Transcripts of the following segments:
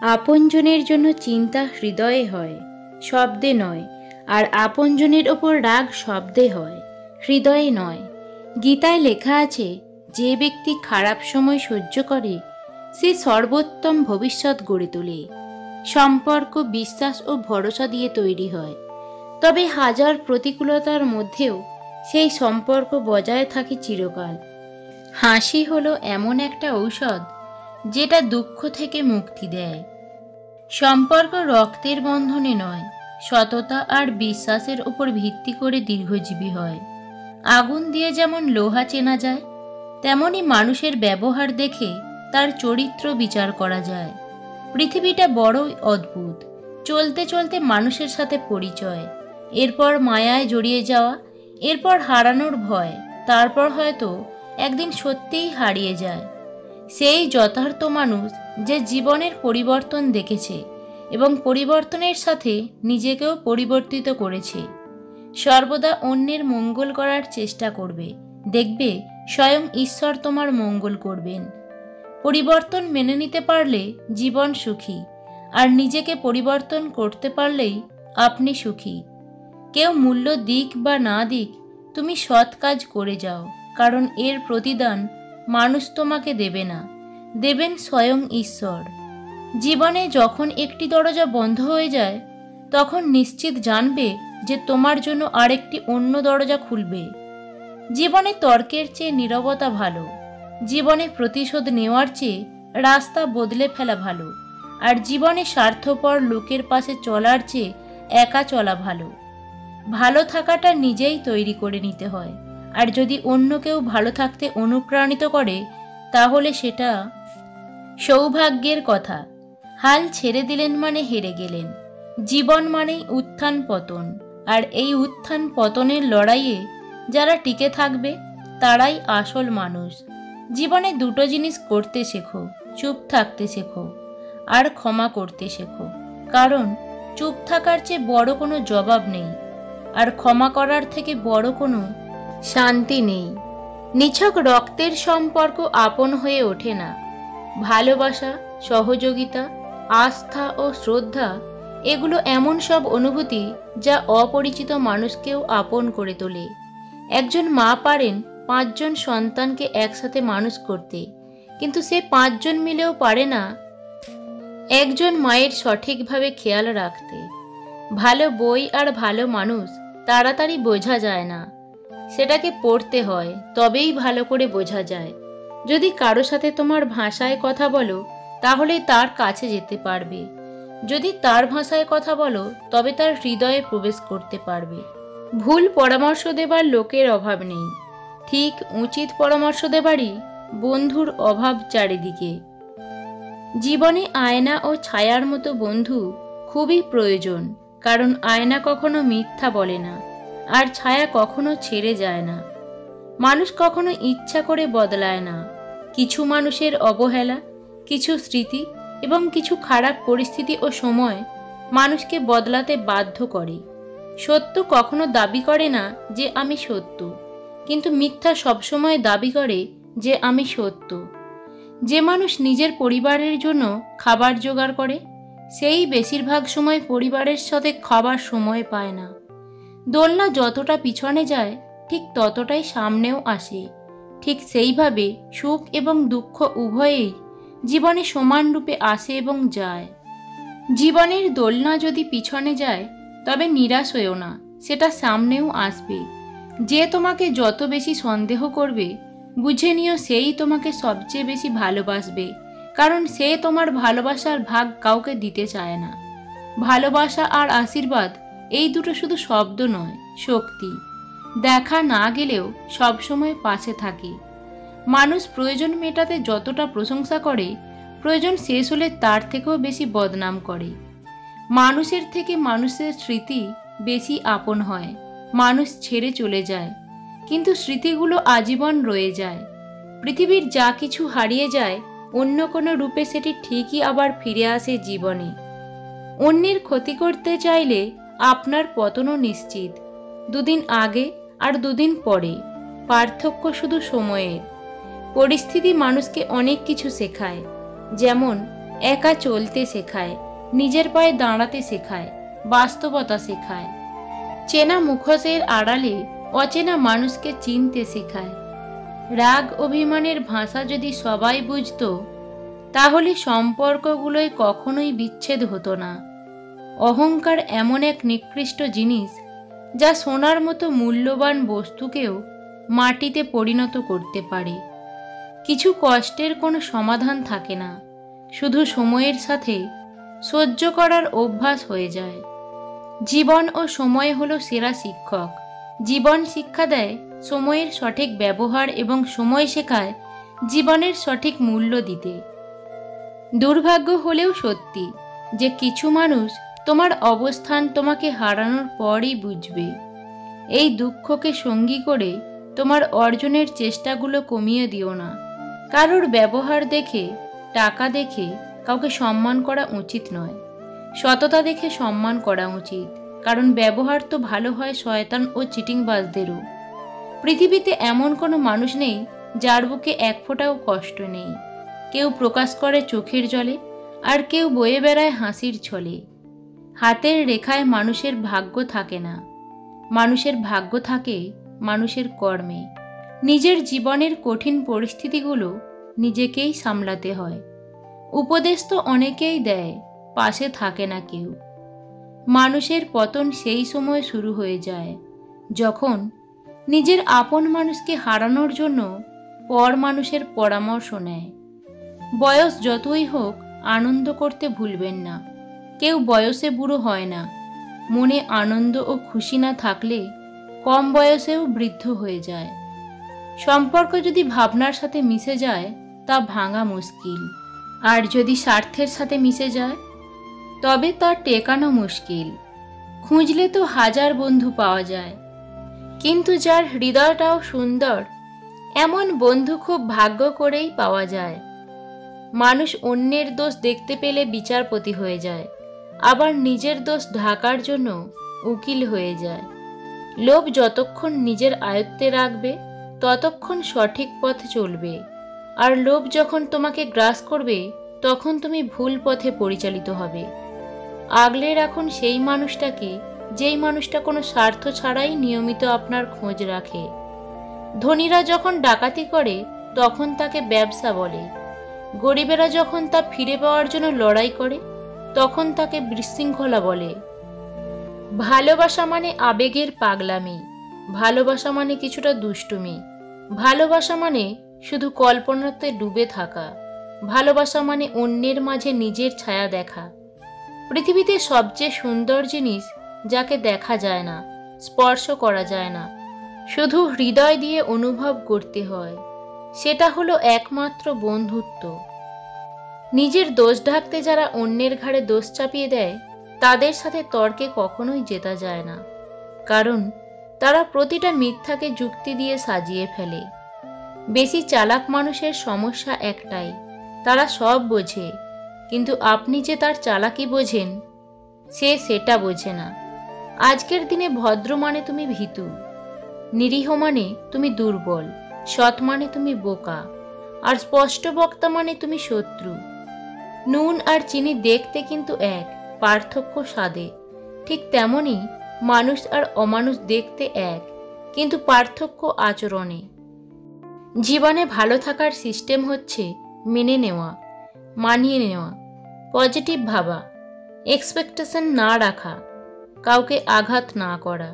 আপনজনের জন্য চিন্তা হৃদয়ে হয়, শব্দে নয়। আর আপনজনের ওপর রাগ শব্দে হয়, হৃদয়ে নয়। গীতায় লেখা আছে, যে ব্যক্তি খারাপ সময় সহ্য করে সে সর্বোত্তম ভবিষ্যৎ গড়ে তোলে। সম্পর্ক বিশ্বাস ও ভরসা দিয়ে তৈরি হয়, তবে হাজার প্রতিকূলতার মধ্যেও সেই সম্পর্ক বজায় থাকে চিরকাল। হাসি হলো এমন একটা ঔষধ যেটা দুঃখ থেকে মুক্তি দেয়। সম্পর্ক রক্তের বন্ধনে নয়, সততা আর বিশ্বাসের উপর ভিত্তি করে দীর্ঘজীবী হয়। আগুন দিয়ে যেমন লোহা চেনা যায়, তেমনি মানুষের ব্যবহার দেখে তার চরিত্র বিচার করা যায়। পৃথিবীটা বড়ই অদ্ভুত। চলতে চলতে মানুষের সাথে পরিচয়, এরপর মায়ায় জড়িয়ে যাওয়া, এরপর হারানোর ভয়, তারপর হয়তো একদিন সত্যিই হারিয়ে যায়। সেই যথার্থ মানুষ যে জীবনের পরিবর্তন দেখেছে এবং পরিবর্তনের সাথে নিজেকেও পরিবর্তিত করেছে। সর্বদা অন্যের মঙ্গল করার চেষ্টা করবে, দেখবে স্বয়ং ঈশ্বর তোমার মঙ্গল করবেন। পরিবর্তন মেনে নিতে পারলে জীবন সুখী, আর নিজেকে পরিবর্তন করতে পারলেই আপনি সুখী। কেউ মূল্য দিক বা না দিক, তুমি সৎ কাজ করে যাও, কারণ এর প্রতিদান মানুষ তোমাকে দেবে না, দেবেন স্বয়ং ঈশ্বর। জীবনে যখন একটি দরজা বন্ধ হয়ে যায়, তখন নিশ্চিত জানবে যে তোমার জন্য আরেকটি অন্য দরজা খুলবে। জীবনে তর্কের চেয়ে নীরবতা ভালো, জীবনে প্রতিশোধ নেওয়ার চেয়ে রাস্তা বদলে ফেলা ভালো, আর জীবনে স্বার্থপর লোকের পাশে চলার চেয়ে একা চলা ভালো। ভালো থাকাটা নিজেই তৈরি করে নিতে হয়, আর যদি অন্য কেউ ভালো থাকতে অনুপ্রাণিত করে তাহলে সেটা সৌভাগ্যের কথা। হাল ছেড়ে দিলেন মানে হেরে গেলেন। জীবন মানেই উত্থান পতন, আর এই উত্থান পতনের লড়াইয়ে যারা টিকে থাকবে তারাই আসল মানুষ। জীবনে দুটো জিনিস করতে শেখো, চুপ থাকতে শেখো আর ক্ষমা করতে শেখো, কারণ চুপ থাকার চেয়ে বড় কোনো জবাব নেই, আর ক্ষমা করার থেকে বড় কোনো শান্তি নেই। নিছক রক্তের সম্পর্ক আপন হয়ে ওঠে না। ভালোবাসা, সহযোগিতা, আস্থা ও শ্রদ্ধা এগুলো এমন সব অনুভূতি যা অপরিচিত মানুষকেও আপন করে তোলে। একজন মা পারেন 5 জন সন্তানকে একসাথে মানুষ করতে, কিন্তু সে 5 জন মিলেও পারে না একজন মায়ের সঠিকভাবে খেয়াল রাখতে। ভালো বই আর ভালো মানুষ তাড়াতাড়ি বোঝা যায় না, সেটাকে পড়তে হয়, তবেই ভালো করে বোঝা যায়। যদি কারো সাথে তোমার ভাষায় কথা বলো তাহলে তার কাছে যেতে পারবে, যদি তার ভাষায় কথা বলো তবে তার হৃদয়ে প্রবেশ করতে পারবে। ভুল পরামর্শ দেবার লোকের অভাব নেই, ঠিক উচিত পরামর্শ দেবারই বন্ধুর অভাব চারিদিকে। জীবনে আয়না ও ছায়ার মতো বন্ধু খুবই প্রয়োজন, কারণ আয়না কখনো মিথ্যা বলে না, আর ছায়া কখনো ছেড়ে যায় না। মানুষ কখনো ইচ্ছা করে বদলায় না। কিছু মানুষের অবহেলা, কিছু স্মৃতি এবং কিছু খারাপ পরিস্থিতি ও সময় মানুষকে বদলাতে বাধ্য করে। সত্য কখনো দাবি করে না যে আমি সত্য, কিন্তু মিথ্যা সবসময় দাবি করে যে আমি সত্য। যে মানুষ নিজের পরিবারের জন্য খাবার জোগাড় করে, সেই বেশিরভাগ সময় পরিবারের সাথে খাবার সময় পায় না। দোলনা যতটা পিছনে যায় ঠিক ততটাই সামনেও আসে। ঠিক সেইভাবে সুখ এবং দুঃখ উভয়েই জীবনে সমানরূপে আসে এবং যায়। জীবনের দোলনা যদি পিছনে যায় তবে নিরাশ হয়েও না, সেটা সামনেও আসবে। যে তোমাকে যত বেশি সন্দেহ করবে বুঝে নিও সেই তোমাকে সবচেয়ে বেশি ভালোবাসবে, কারণ সে তোমার ভালোবাসার ভাগ কাউকে দিতে চায় না। ভালোবাসা আর আশীর্বাদ এই দুটো শুধু শব্দ নয়, শক্তি। দেখা না গেলেও সবসময় পাশে থাকে। মানুষ প্রয়োজন মেটাতে যতটা প্রশংসা করে, প্রয়োজন শেষ হলে তার থেকেও বেশি বদনাম করে। মানুষের থেকে মানুষের স্মৃতি বেশি আপন হয়। মানুষ ছেড়ে চলে যায়, কিন্তু স্মৃতিগুলো আজীবন রয়ে যায়। পৃথিবীর যা কিছু হারিয়ে যায় অন্য কোনো রূপে সেটি ঠিকই আবার ফিরে আসে জীবনে। অন্যের ক্ষতি করতে চাইলে আপনার পতনও নিশ্চিত। 2 দিন আগে আর 2 দিন পরে, পার্থক্য শুধু সময়ের। পরিস্থিতি মানুষকে অনেক কিছু শেখায়, যেমন একা চলতে শেখায়, নিজের পায়ে দাঁড়াতে শেখায়, বাস্তবতা শেখায়। চেনা মুখোশের আড়ালে অচেনা মানুষকে চিনতে শেখায়। রাগ অভিমানের ভাষা যদি সবাই বুঝতো, তাহলে সম্পর্কগুলোয় কখনোই বিচ্ছেদ হতো না। অহংকার এমন এক নিকৃষ্ট জিনিস, যা সোনার মতো মূল্যবান বস্তুকেও মাটিতে পরিণত করতে পারে। কিছু কষ্টের কোনো সমাধান থাকে না, শুধু সময়ের সাথে সহ্য করার অভ্যাস হয়ে যায়। জীবন ও সময় হলো সেরা শিক্ষক। জীবন শিক্ষা দেয় সময়ের সঠিক ব্যবহার এবং সময় শেখায় জীবনের সঠিক মূল্য দিতে। দুর্ভাগ্য হলেও সত্যি যে কিছু মানুষ তোমার অবস্থান তোমাকে হারানোর পরই বুঝবে। এই দুঃখকে সঙ্গী করে তোমার অর্জনের চেষ্টাগুলো কমিয়ে দিও না। কারোর ব্যবহার দেখে, টাকা দেখে কাউকে সম্মান করা উচিত নয়। সততা দেখে সম্মান করা উচিত, কারণ ব্যবহার তো ভালো হয় শয়তান ও চিটিংবাজদেরও। পৃথিবীতে এমন কোনো মানুষ নেই যার বুকে এক ফোঁটাও কষ্ট নেই। কেউ প্রকাশ করে চোখের জলে, আর কেউ বয়ে বেড়ায় হাসির ছলে। হাতের রেখায় মানুষের ভাগ্য থাকে না, মানুষের ভাগ্য থাকে মানুষের কর্মে। নিজের জীবনের কঠিন পরিস্থিতিগুলো নিজেকেই সামলাতে হয়। উপদেশ তো অনেকেই দেয়, পাশে থাকে না কেউ। মানুষের পতন সেই সময় শুরু হয়ে যায় যখন নিজের আপন মানুষকে হারানোর জন্য পর মানুষের পরামর্শ নেয়। বয়স যতই হোক, আনন্দ করতে ভুলবেন না। কেউ বয়সে বুড়ো হয় না। মনে আনন্দ ও খুশি না থাকলে কম বয়সেও বৃদ্ধ হয়ে যায়। সম্পর্ক যদি ভাবনার সাথে মিশে যায়, তা ভাঙা মুশকিল। আর যদি স্বার্থের সাথে মিশে যায়, তবে তা টেকানো মুশকিল। খুঁজলে তো হাজার বন্ধু পাওয়া যায়, কিন্তু যার হৃদয়টাও সুন্দর, এমন বন্ধু খুব ভাগ্য করেই পাওয়া যায়। মানুষ অন্যের দোষ দেখতে পেলে বিচারপতি হয়ে যায়, আবার নিজের দোষ ঢাকার জন্য উকিল হয়ে যায়। লোভ যতক্ষণ নিজের আয়ত্তে রাখবে, ততক্ষণ সঠিক পথে চলবে। আর লোভ যখন তোমাকে গ্রাস করবে, তখন তুমি ভুল পথে পরিচালিত হবে। আগলে রাখুন সেই মানুষটাকে, যেই মানুষটা কোনো স্বার্থ ছাড়াই নিয়মিত আপনার খোঁজ রাখে। ধনীরা যখন ডাকাতি করে, তখন তাকে ব্যবসা বলে। গরিবেরা যখন তা ফিরে পাওয়ার জন্য লড়াই করে, তখন তাকে বিশৃঙ্খলা বলে। ভালোবাসা মানে আবেগের পাগলামি, ভালোবাসা মানে কিছুটা দুষ্টুমি, ভালোবাসা মানে শুধু কল্পনাতে ডুবে থাকা, ভালোবাসা মানে অন্যের মাঝে নিজের ছায়া দেখা। পৃথিবীতে সবচেয়ে সুন্দর জিনিস যাকে দেখা যায় না, স্পর্শ করা যায় না, শুধু হৃদয় দিয়ে অনুভব করতে হয়, সেটা হলো একমাত্র বন্ধুত্ব। নিজের দোষ ঢাকতে যারা অন্যের ঘাড়ে দোষ চাপিয়ে দেয়, তাদের সাথে তর্কে কখনোই জেতা যায় না। কারণ তারা প্রতিটা মিথ্যাকে যুক্তি দিয়ে সাজিয়ে ফেলে। বেশি চালাক মানুষের সমস্যা একটাই, তারা সব বোঝে, কিন্তু আপনি যে তার চালাকি বোঝেন, সে সেটা বোঝে না। আজকের দিনে ভদ্র মানে তুমি ভীতু, নিরীহ মানে তুমি দুর্বল, সৎ মানে তুমি বোকা, আর স্পষ্ট বক্তা মানে তুমি শত্রু। নুন আর চিনি দেখতে কিন্তু এক, পার্থক্য স্বাদে। ঠিক তেমনি মানুষ আর অমানুষ দেখতে এক, কিন্তু পার্থক্য আচরণে। জীবনে ভালো থাকার সিস্টেম হচ্ছে মেনে নেওয়া, মানিয়ে নেওয়া, পজিটিভ ভাবা, এক্সপেকটেশন না রাখা, কাউকে আঘাত না করা।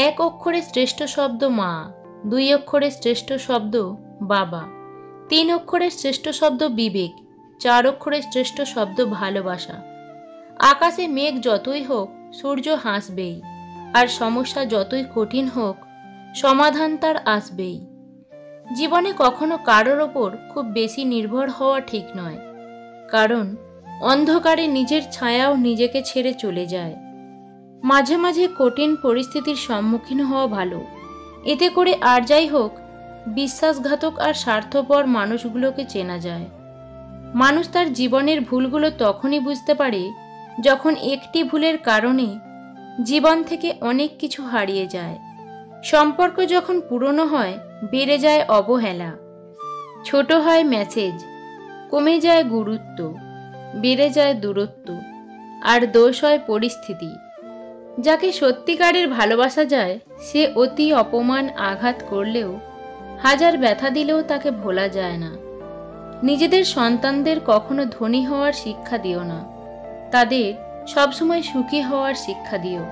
এক অক্ষরে শ্রেষ্ঠ শব্দ মা, 2 অক্ষরে শ্রেষ্ঠ শব্দ বাবা, 3 অক্ষরে শ্রেষ্ঠ শব্দ বিবেক, 4 অক্ষরে শ্রেষ্ঠ শব্দ ভালোবাসা। আকাশে মেঘ যতই হোক, সূর্য হাসবেই, আর সমস্যা যতই কঠিন হোক, সমাধান তার আসবেই। জীবনে কখনো কারোর ওপর খুব বেশি নির্ভর হওয়া ঠিক নয়, কারণ অন্ধকারে নিজের ছায়াও নিজেকে ছেড়ে চলে যায়। মাঝে মাঝে কঠিন পরিস্থিতির সম্মুখীন হওয়া ভালো, এতে করে আর যাই হোক, বিশ্বাসঘাতক আর স্বার্থপর মানুষগুলোকে চেনা যায়। মানুষ তার জীবনের ভুলগুলো তখনই বুঝতে পারে যখন একটি ভুলের কারণে জীবন থেকে অনেক কিছু হারিয়ে যায়। সম্পর্ক যখন পুরনো হয়, বেড়ে যায় অবহেলা, ছোট হয় মেসেজ, কমে যায় গুরুত্ব, বেড়ে যায় দূরত্ব, আর দোষ হয় পরিস্থিতি। যাকে সত্যিকারের ভালোবাসা যায় সে অতি অপমান আঘাত করলেও, হাজার ব্যথা দিলেও তাকে ভোলা যায় না। নিজেদের সন্তানদের কখনো ধনী হওয়ার শিক্ষা দিও না, তাদের সবসময় সুখী হওয়ার শিক্ষা দিও।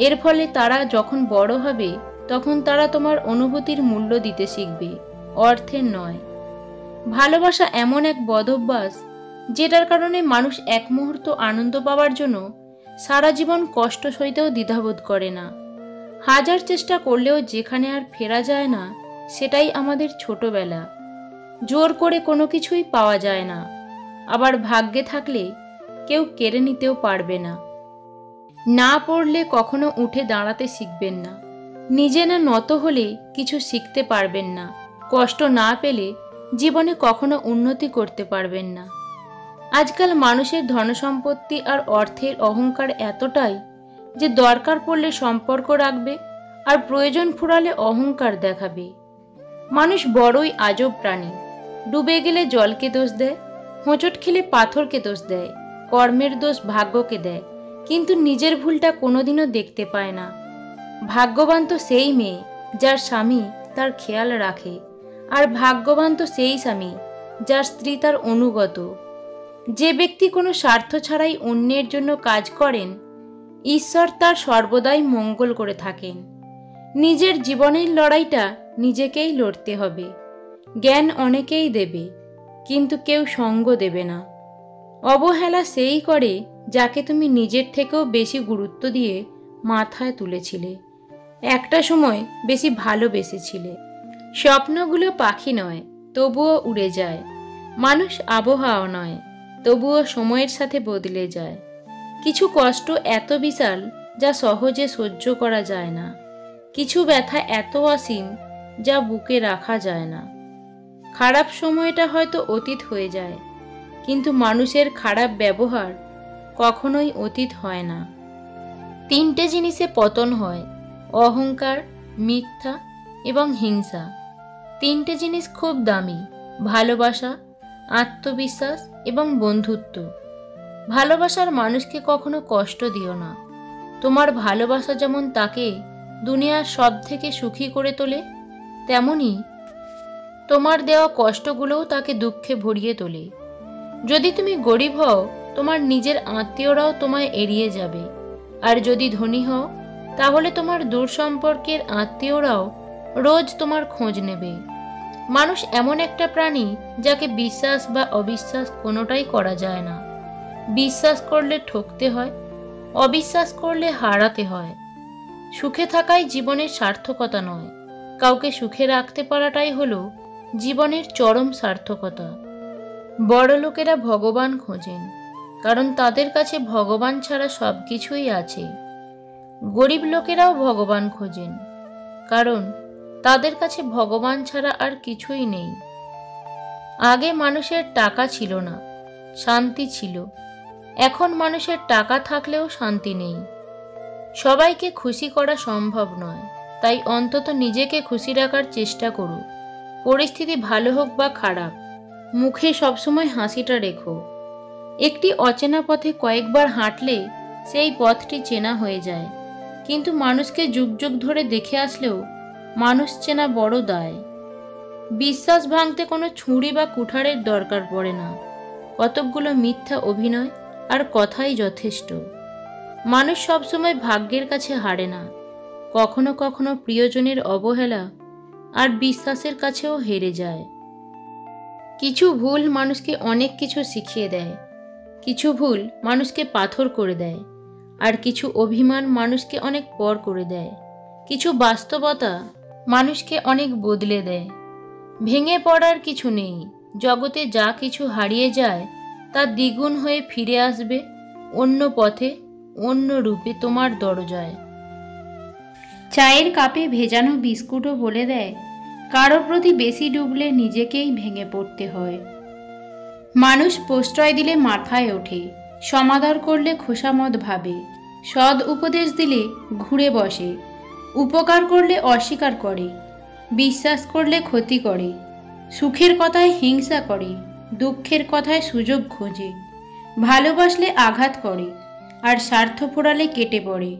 এর ফলে তারা যখন বড় হবে তখন তারা তোমার অনুভূতির মূল্য দিতে শিখবে, অর্থের নয়। ভালোবাসা এমন এক বদভ্যাস যেটার কারণে মানুষ এক মুহূর্ত আনন্দ পাওয়ার জন্য সারা জীবন কষ্ট সইতেও দ্বিধাবোধ করে না। হাজার চেষ্টা করলেও যেখানে আর ফেরা যায় না সেটাই আমাদের ছোটবেলা। জোর করে কোনো কিছুই পাওয়া যায় না, আবার ভাগ্যে থাকলে কেউ কেড়ে নিতেও পারবে না। না পড়লে কখনো উঠে দাঁড়াতে শিখবেন না, নিজে না নত হলে কিছু শিখতে পারবেন না, কষ্ট না পেলে জীবনে কখনো উন্নতি করতে পারবেন না। আজকাল মানুষের ধনসম্পত্তি আর অর্থের অহংকার এতটাই যে দরকার পড়লে সম্পর্ক রাখবে আর প্রয়োজন ফুরালে অহংকার দেখাবে। মানুষ বড়ই আজব প্রাণী। ডুবে গেলে জলকে দোষ দেয়, হোঁচট খেলে পাথরকে দোষ দেয়, কর্মের দোষ ভাগ্যকে দেয়, কিন্তু নিজের ভুলটা কোনোদিনও দেখতে পায় না। ভাগ্যবান তো সেই মেয়ে যার স্বামী তার খেয়াল রাখে, আর ভাগ্যবান তো সেই স্বামী যার স্ত্রী তার অনুগত। যে ব্যক্তি কোনো স্বার্থ ছাড়াই অন্যের জন্য কাজ করেন, ঈশ্বর তার সর্বদাই মঙ্গল করে থাকেন। নিজের জীবনের লড়াইটা নিজেকেই লড়তে হবে। জ্ঞান অনেকেই দেবে, কিন্তু কেউ সঙ্গ দেবে না। অবহেলা সেই করে যাকে তুমি নিজের থেকেও বেশি গুরুত্ব দিয়ে মাথায় তুলেছিলে, একটা সময় বেশি ভালোবেসেছিলে। স্বপ্নগুলো পাখি নয়, তবুও উড়ে যায়। মানুষ আবহাওয়া নয়, তবুও সময়ের সাথে বদলে যায়। কিছু কষ্ট এত বিশাল যা সহজে সহ্য করা যায় না, কিছু ব্যথা এত অসীম যা বুকে রাখা যায় না। খারাপ সময়টা হয়তো অতীত হয়ে যায়, কিন্তু মানুষের খারাপ ব্যবহার কখনোই অতীত হয় না। তিনটে জিনিসে পতন হয়: অহংকার, মিথ্যা এবং হিংসা। তিনটে জিনিস খুব দামি: ভালোবাসা, আত্মবিশ্বাস এবং বন্ধুত্ব। ভালোবাসার মানুষকে কখনো কষ্ট দিও না। তোমার ভালোবাসা যেমন তাকে দুনিয়ার সব থেকে সুখী করে তোলে, তেমনি তোমার দেওয়া কষ্টগুলোও তাকে দুঃখে ভরিয়ে তোলে। যদি তুমি গরিব হও, তোমার নিজের আত্মীয়রাও তোমায় এড়িয়ে যাবে, আর যদি ধনী হও তাহলে তোমার দূর সম্পর্কের আত্মীয়রাও রোজ তোমার খোঁজ নেবে। মানুষ এমন একটা প্রাণী যাকে বিশ্বাস বা অবিশ্বাস কোনোটাই করা যায় না। বিশ্বাস করলে ঠকতে হয়, অবিশ্বাস করলে হারাতে হয়। সুখে থাকাই জীবনের সার্থকতা নয়, কাউকে সুখে রাখতে পারাটাই হলো জীবনের চরম সার্থকতা। বড় লোকেরা ভগবান খোঁজেন, কারণ তাদের কাছে ভগবান ছাড়া সব কিছুই আছে। গরিব লোকেরাও ভগবান খোঁজেন, কারণ তাদের কাছে ভগবান ছাড়া আর কিছুই নেই। আগে মানুষের টাকা ছিল না, শান্তি ছিল। এখন মানুষের টাকা থাকলেও শান্তি নেই। সবাইকে খুশি করা সম্ভব নয়, তাই অন্তত নিজেকে খুশি রাখার চেষ্টা করো। পরিস্থিতি ভালো হোক বা খারাপ, মুখে সবসময় হাসিটা রেখো। একটি অচেনা পথে কয়েকবার হাঁটলে সেই পথটি চেনা হয়ে যায়, কিন্তু মানুষকে যুগ যুগ ধরে দেখে আসলেও মানুষ চেনা বড় দায়। বিশ্বাস ভাঙতে কোনো ছুরি বা কুঠারের দরকার পড়ে না, কতকগুলো মিথ্যা অভিনয় আর কথাই যথেষ্ট। মানুষ সবসময় ভাগ্যের কাছে হারে না, কখনো কখনো প্রিয়জনের অবহেলা আর বিশ্বাসের কাছেও হেরে যায়। কিছু ভুল মানুষকে অনেক কিছু শিখিয়ে দেয়, কিছু ভুল মানুষকে পাথর করে দেয়, আর কিছু অভিমান মানুষকে অনেক পর করে দেয়। কিছু বাস্তবতা মানুষকে অনেক বদলে দেয়। ভেঙে পড়ার কিছু নেই, জগতে যা কিছু হারিয়ে যায় তা দ্বিগুণ হয়ে ফিরে আসবে অন্য পথে, অন্য রূপে তোমার দরজায়। চায়ের কাপে ভেজানো বিস্কুটও বলে দেয়, কারো প্রতি বেশি ডুবলে নিজেকেই ভেঙে পড়তে হয়। মানুষ প্রশ্রয় দিলে মাথায় ওঠে, সমাদর করলে খোসামত ভাবে, সৎ উপদেশ দিলে ঘুরে বসে, উপকার করলে অস্বীকার করে, বিশ্বাস করলে ক্ষতি করে, সুখের কথায় হিংসা করে, দুঃখের কথায় সুযোগ খোঁজে, ভালোবাসলে আঘাত করে, আর স্বার্থ ফোড়ালে কেটে পড়ে।